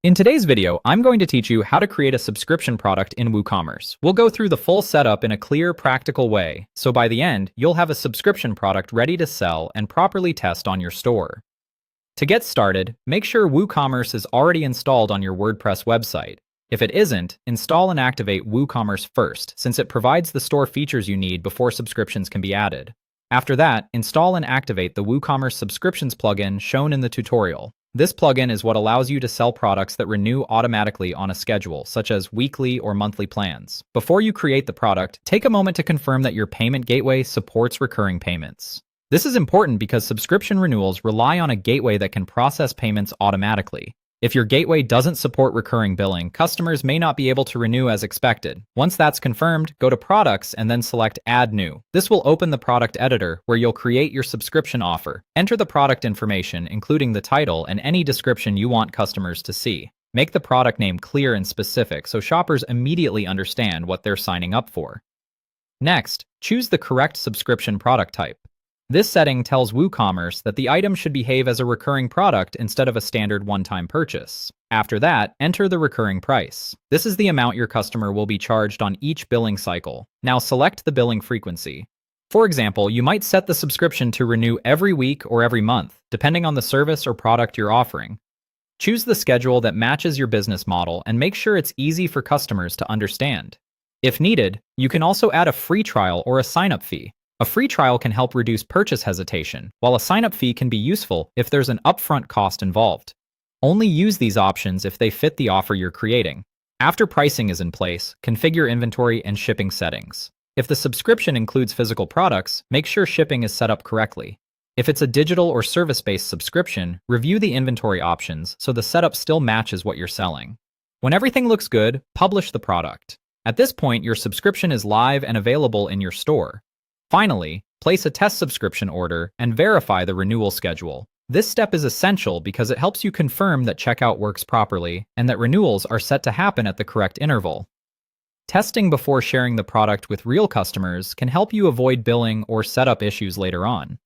In today's video, I'm going to teach you how to create a subscription product in WooCommerce. We'll go through the full setup in a clear, practical way, so by the end, you'll have a subscription product ready to sell and properly test on your store. To get started, make sure WooCommerce is already installed on your WordPress website. If it isn't, install and activate WooCommerce first, since it provides the store features you need before subscriptions can be added. After that, install and activate the WooCommerce Subscriptions plugin shown in the tutorial. This plugin is what allows you to sell products that renew automatically on a schedule, such as weekly or monthly plans. Before you create the product, take a moment to confirm that your payment gateway supports recurring payments. This is important because subscription renewals rely on a gateway that can process payments automatically. If your gateway doesn't support recurring billing, customers may not be able to renew as expected. Once that's confirmed, go to Products and then select Add New. This will open the product editor where you'll create your subscription offer. Enter the product information, including the title and any description you want customers to see. Make the product name clear and specific so shoppers immediately understand what they're signing up for. Next, choose the correct subscription product type. This setting tells WooCommerce that the item should behave as a recurring product instead of a standard one-time purchase. After that, enter the recurring price. This is the amount your customer will be charged on each billing cycle. Now select the billing frequency. For example, you might set the subscription to renew every week or every month, depending on the service or product you're offering. Choose the schedule that matches your business model and make sure it's easy for customers to understand. If needed, you can also add a free trial or a sign-up fee. A free trial can help reduce purchase hesitation, while a sign-up fee can be useful if there's an upfront cost involved. Only use these options if they fit the offer you're creating. After pricing is in place, configure inventory and shipping settings. If the subscription includes physical products, make sure shipping is set up correctly. If it's a digital or service-based subscription, review the inventory options so the setup still matches what you're selling. When everything looks good, publish the product. At this point, your subscription is live and available in your store. Finally, place a test subscription order and verify the renewal schedule. This step is essential because it helps you confirm that checkout works properly and that renewals are set to happen at the correct interval. Testing before sharing the product with real customers can help you avoid billing or setup issues later on.